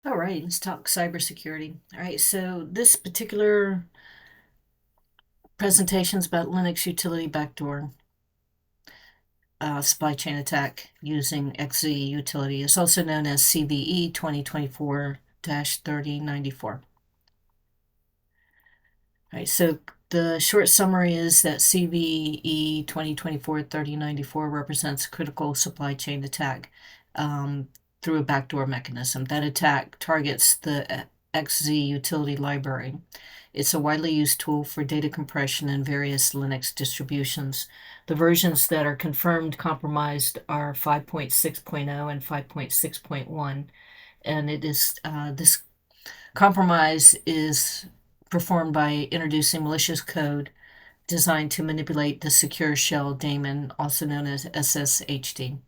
All right, let's talk cybersecurity. All right, so this particular presentation is about Linux utility backdoor supply chain attack using XZ utility. It's also known as CVE 2024-3094. All right, so the short summary is that CVE 2024-3094 represents a critical supply chain attack through a backdoor mechanism. That attack targets the XZ utility library. It's a widely used tool for data compression in various Linux distributions. The versions that are confirmed compromised are 5.6.0 and 5.6.1, and this compromise is performed by introducing malicious code designed to manipulate the Secure Shell Daemon, also known as SSHD.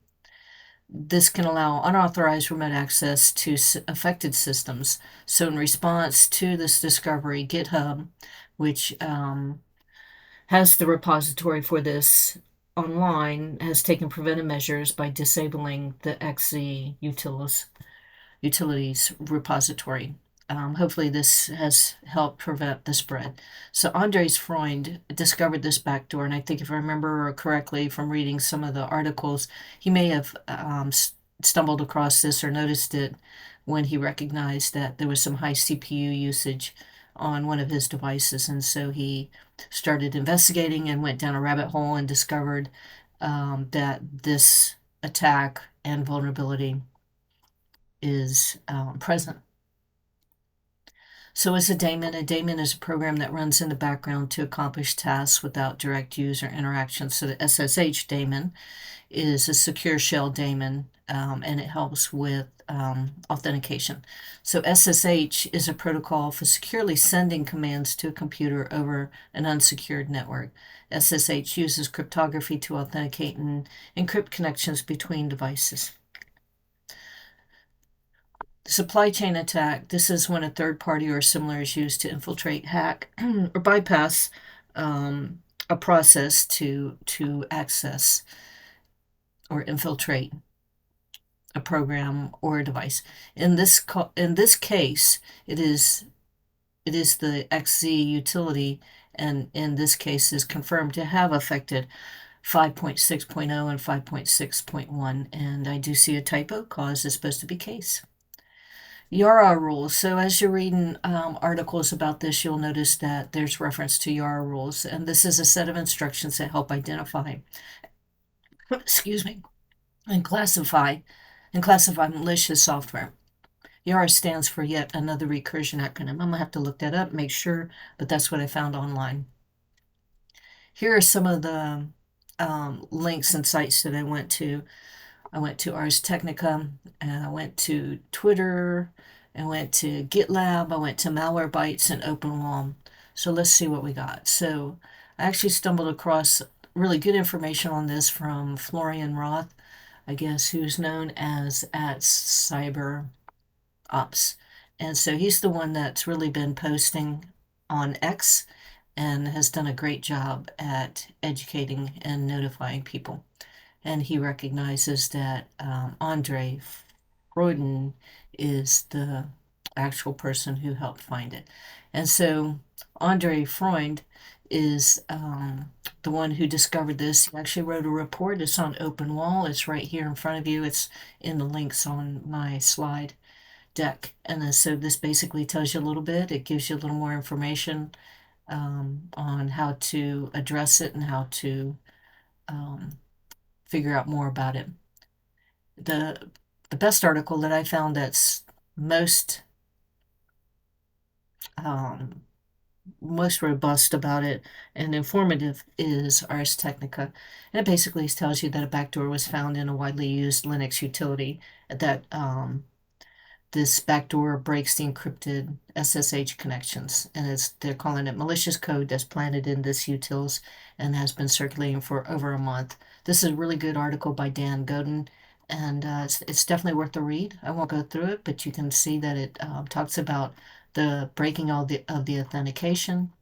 This can allow unauthorized remote access to affected systems. So, in response to this discovery, GitHub, which has the repository for this online, has taken preventive measures by disabling the XZ utilities repository. Hopefully, this has helped prevent the spread. So, Andres Freund discovered this backdoor, and I think if I remember correctly from reading some of the articles, he may have stumbled across this or noticed it when he recognized that there was some high CPU usage on one of his devices. And so he started investigating and went down a rabbit hole and discovered that this attack and vulnerability is present. So is a daemon. A daemon is a program that runs in the background to accomplish tasks without direct user interaction. So the SSH daemon is a secure shell daemon, and it helps with authentication. So SSH is a protocol for securely sending commands to a computer over an unsecured network. SSH uses cryptography to authenticate and encrypt connections between devices. Supply chain attack. This is when a third party or similar is used to infiltrate, hack, or bypass a process to access or infiltrate a program or a device. In this case, it is the XZ utility, and in this case is confirmed to have affected 5.6.0 and 5.6.1. And I do see a typo. Cause is supposed to be case. YARA rules. So as you're reading articles about this, you'll notice that there's reference to YARA rules, and this is a set of instructions that help identify, excuse me, and classify malicious software. YARA stands for yet another recursion acronym. I'm gonna have to look that up, make sure, but that's what I found online. Here are some of the links and sites that I went to. I went to Ars Technica, and I went to Twitter, I went to GitLab, I went to Malwarebytes and OpenWALM. So let's see what we got. So I actually stumbled across really good information on this from Florian Roth, I guess, who's known as at Cyber Ops. And so he's the one that's really been posting on X and has done a great job at educating and notifying people. And he recognizes that Andre Freuden is the actual person who helped find it. And so Andre Freund is the one who discovered this. He actually wrote a report. It's on OpenWall. It's right here in front of you. It's in the links on my slide deck. And then, so this basically tells you a little bit. It gives you a little more information on how to address it and how to figure out more about it. The best article that I found that's most um, most robust about it and informative is Ars Technica. And it basically tells you that a backdoor was found in a widely used Linux utility, that this backdoor breaks the encrypted SSH connections, and they're calling it malicious code that's planted in this utils and has been circulating for over a month. This is a really good article by Dan Godin, and it's definitely worth a read. I won't go through it, but you can see that it talks about the breaking of the authentication,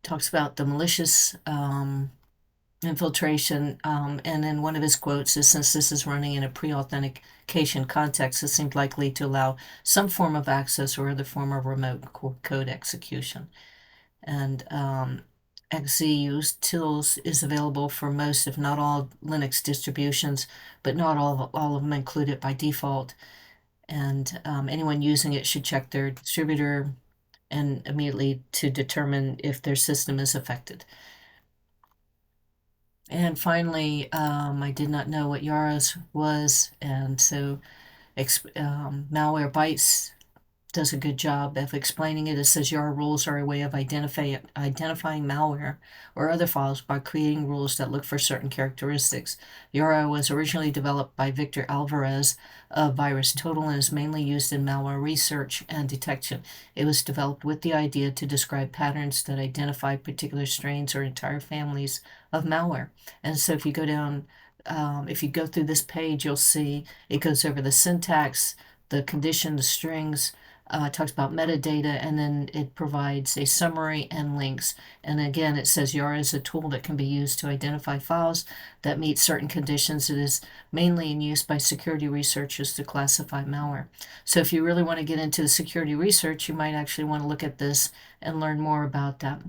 talks about the malicious infiltration. And then one of his quotes is, since this is running in a pre-authentication context, it seemed likely to allow some form of access or other form of remote code execution. And XZ Utils is available for most, if not all, Linux distributions, but not all of them include it by default. And anyone using it should check their distributor and immediately to determine if their system is affected. And finally, I did not know what YARA was, and so Malwarebytes does a good job of explaining it. It says YARA rules are a way of identifying malware or other files by creating rules that look for certain characteristics. YARA was originally developed by Victor Alvarez of Virus Total and is mainly used in malware research and detection. It was developed with the idea to describe patterns that identify particular strains or entire families of malware. And so if you go down, if you go through this page, you'll see it goes over the syntax, the condition, the strings, talks about metadata, and then it provides a summary and links. And again, it says YARA is a tool that can be used to identify files that meet certain conditions. It is mainly in use by security researchers to classify malware. So if you really want to get into the security research, you might actually want to look at this and learn more about that.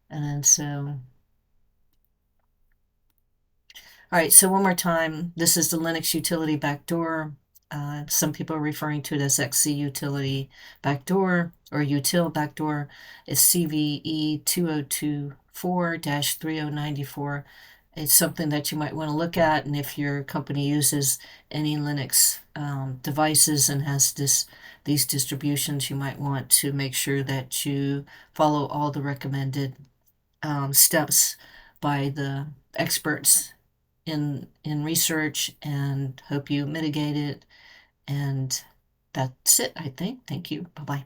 And then so all right, so one more time, this is the Linux utility backdoor. Some people are referring to it as XZ utility backdoor or util backdoor. It's CVE-2024-3094. It's something that you might want to look at, and if your company uses any Linux devices and has these distributions, you might want to make sure that you follow all the recommended steps by the experts in research, and hope you mitigate it. And that's it, I think. Thank you. Bye-bye.